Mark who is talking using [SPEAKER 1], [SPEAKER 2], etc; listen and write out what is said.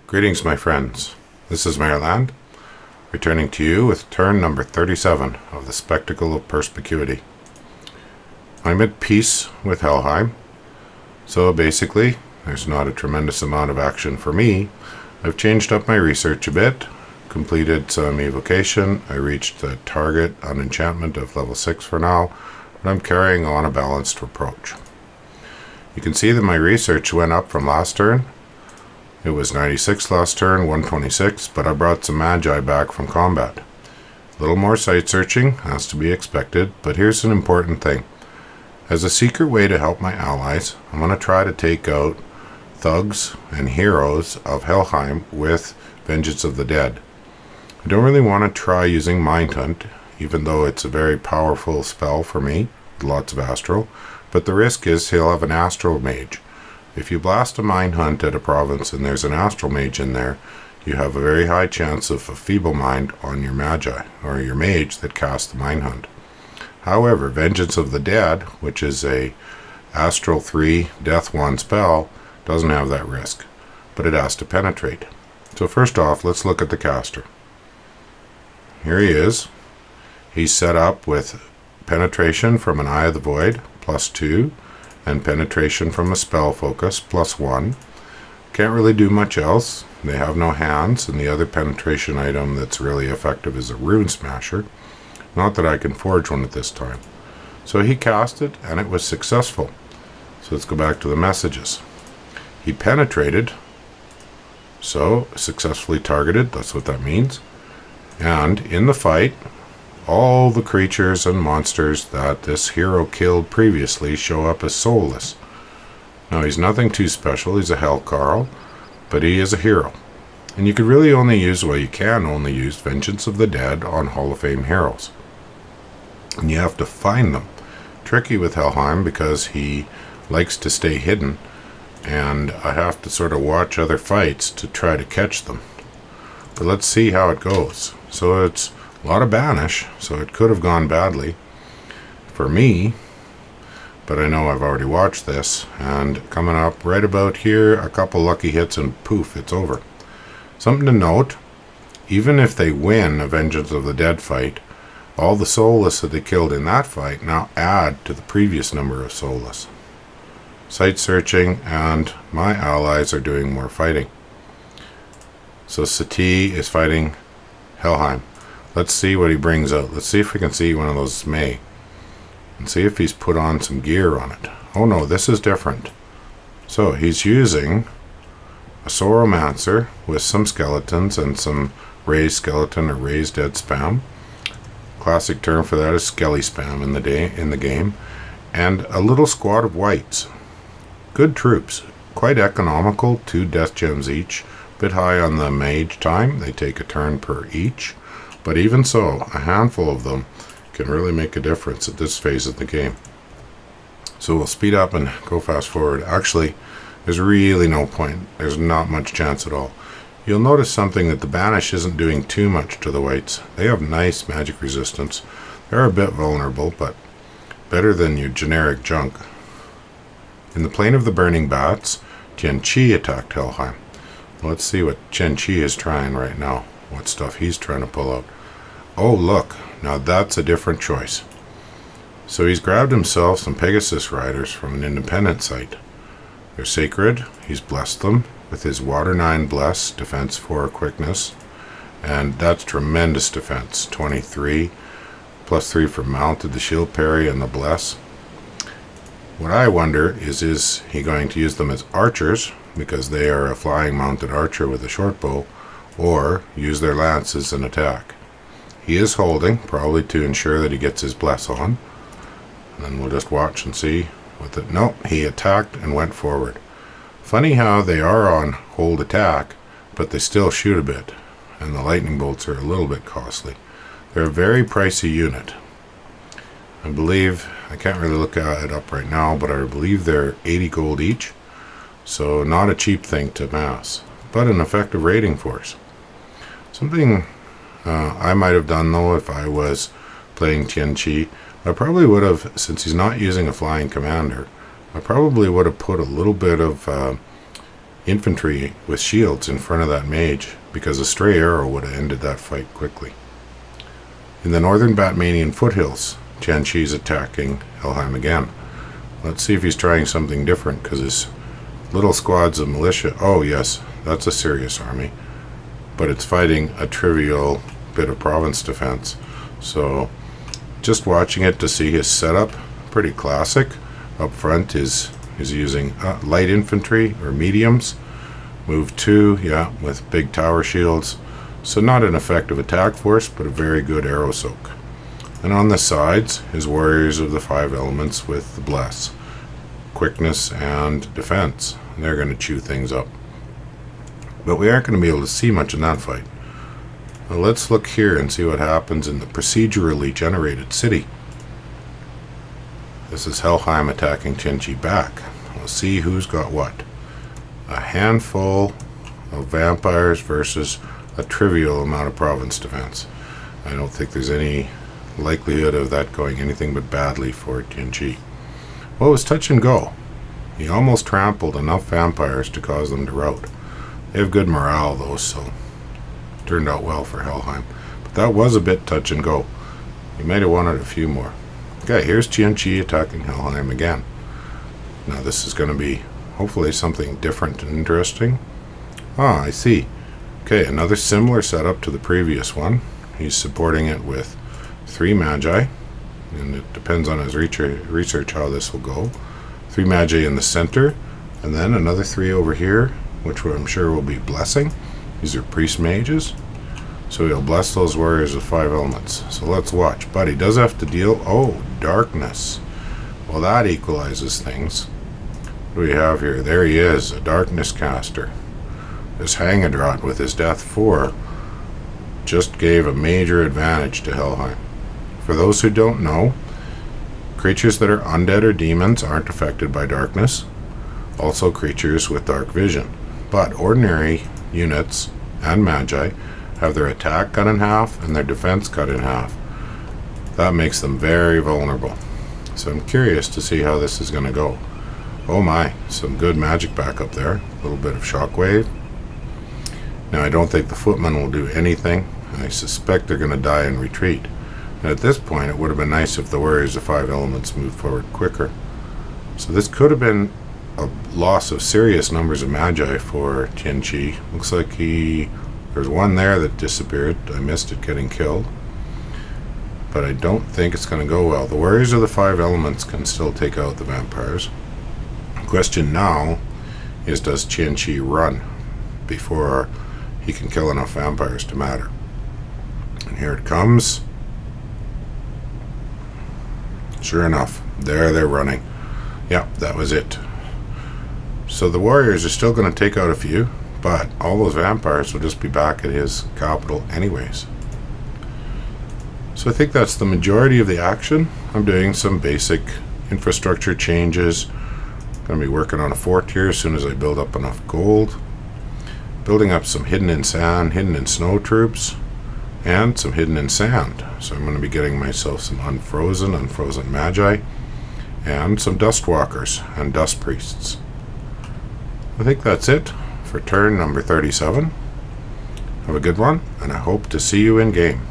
[SPEAKER 1] Greetings, my friends. This is Maerlande, returning to you with turn number 37 of the Spectacle of Perspicuity. I'm at peace with Helheim, so basically, there's not a tremendous amount of action for me. I've changed up my research a bit, completed some evocation. I reached the target on enchantment of level 6 for now, but I'm carrying on a balanced approach. You can see that my research went up from last turn. It was 96 last turn, 126, but I brought some magi back from combat. A little more site searching, has to be expected, but here's an important thing. As a secret way to help my allies, I'm going to try to take out thugs and heroes of Helheim with Vengeance of the Dead. I don't really want to try using Mind Hunt, even though it's a very powerful spell for me, with lots of astral, but the risk is he'll have an astral mage. If you blast a Mind Hunt at a province and there's an astral mage in there, you have a very high chance of a feeble mind on your magi, or your mage that casts the Mind Hunt. However, Vengeance of the Dead, which is a astral 3 death 1 spell, doesn't have that risk, but it has to penetrate. So first off, let's look at the caster. Here he is. He's set up with penetration from an Eye of the Void, +2, and penetration from a spell focus, +1. Can't really do much else. They have no hands, and the other penetration item that's really effective is a Rune Smasher. Not that I can forge one at this time. So he cast it, and it was successful. So let's go back to the messages. He penetrated, so successfully targeted, that's what that means. And in the fight, all the creatures and monsters that this hero killed previously show up as soulless. Now, he's nothing too special, he's a Hellcarl, but he is a hero. And you could really only use, well, you can only use Vengeance of the Dead on Hall of Fame heroes. And you have to find them. Tricky with Helheim because he likes to stay hidden, and I have to sort of watch other fights to try to catch them. But let's see how it goes. So it's a lot of banish, so it could have gone badly for me, but I know I've already watched this, and coming up right about here, a couple lucky hits and poof, it's over. Something to note, even if they win a Vengeance of the Dead fight, all the soulless that they killed in that fight now add to the previous number of soulless. Site searching, and my allies are doing more fighting. So Sati is fighting Helheim. Let's see what he brings out. Let's see if we can see one of those May. And see if he's put on some gear on it. Oh no, this is different. So he's using a Sauromancer with some skeletons and some raised skeleton or raised dead spam. Classic term for that is skelly spam in the game. And a little squad of wights. Good troops. Quite economical, 2 death gems each. Bit high on the mage time. They take a turn per each. But even so, a handful of them can really make a difference at this phase of the game. So we'll speed up and go fast forward. Actually, there's really no point. There's not much chance at all. You'll notice something, that the banish isn't doing too much to the wights. They have nice magic resistance. They're a bit vulnerable, but better than your generic junk. In the Plain of the Burning Bats, Tianqi attacked Helheim. Let's see what Tianqi is trying right now. What stuff he's trying to pull out. Oh, look. Now that's a different choice. So he's grabbed himself some Pegasus Riders from an independent site. They're sacred. He's blessed them with his Water 9 Bless, Defense 4 Quickness. And that's tremendous defense. 23. +3 for Mounted, the Shield Parry, and the Bless. What I wonder is he going to use them as archers, because they are a flying mounted archer with a short bow, or use their lance as an attack. He is holding, probably to ensure that he gets his bless on. And then we'll just watch and see. No, he attacked and went forward. Funny how they are on hold attack, but they still shoot a bit. And the lightning bolts are a little bit costly. They're a very pricey unit. I believe, I can't really look at it up right now, but I believe they're 80 gold each. So not a cheap thing to mass, but an effective raiding force. Something I might have done, though, if I was playing Tianqi, I probably would have, since he's not using a flying commander, I probably would have put a little bit of infantry with shields in front of that mage, because a stray arrow would have ended that fight quickly. In the northern Batmanian foothills, Tianqi's attacking Helheim again. Let's see if he's trying something different, because his little squads of militia... Oh yes, that's a serious army. But it's fighting a trivial bit of province defense. So just watching it to see his setup, pretty classic. Up front is using light infantry or mediums. Move 2, yeah, with big tower shields. So not an effective attack force, but a very good arrow soak. And on the sides, his warriors of the 5 elements with the bless. Quickness and defense. And they're going to chew things up. But we aren't going to be able to see much in that fight. Well, let's look here and see what happens in the procedurally generated city. This is Helheim attacking Tianqi back. We'll see who's got what. A handful of vampires versus a trivial amount of province defense. I don't think there's any likelihood of that going anything but badly for Tianqi. Well, it was touch and go. He almost trampled enough vampires to cause them to rout. They have good morale though, so turned out well for Helheim. But that was a bit touch and go. He might have wanted a few more. Okay, here's Tianqi attacking Helheim again. Now this is going to be hopefully something different and interesting. Ah, I see. Okay, another similar setup to the previous one. He's supporting it with 3 magi, and it depends on his research how this will go. 3 magi in the center, and then another 3 over here, which I'm sure will be blessing. These are priest mages, so he'll bless those warriors with 5 elements. So let's watch. But he does have to deal... Oh, darkness. Well, that equalizes things. What do we have here? There he is, a darkness caster. This Hangedrot with his death 4 just gave a major advantage to Helheim. For those who don't know, creatures that are undead or demons aren't affected by darkness. Also creatures with dark vision. But ordinary units and magi have their attack cut in half and their defense cut in half. That makes them very vulnerable. So I'm curious to see how this is going to go. Oh my, some good magic backup there. A little bit of shockwave. Now I don't think the footmen will do anything. I suspect they're going to die and retreat. And at this point it would have been nice if the warriors of 5 elements moved forward quicker. So this could have been a loss of serious numbers of magi for Tianqi. Looks like there's one there that disappeared. I missed it getting killed. But I don't think it's going to go well. The warriors of the 5 elements can still take out the vampires. The question now is, does Tianqi run before he can kill enough vampires to matter? And here it comes. Sure enough, there they're running. Yep, that was it. So the warriors are still going to take out a few, but all those vampires will just be back at his capital anyways. So I think that's the majority of the action. I'm doing some basic infrastructure changes. Going to be working on a fort here as soon as I build up enough gold. Building up some hidden in sand, hidden in snow troops, and some hidden in sand. So I'm going to be getting myself some unfrozen magi, and some dust walkers and dust priests. I think that's it for turn number 37. Have a good one, and I hope to see you in game.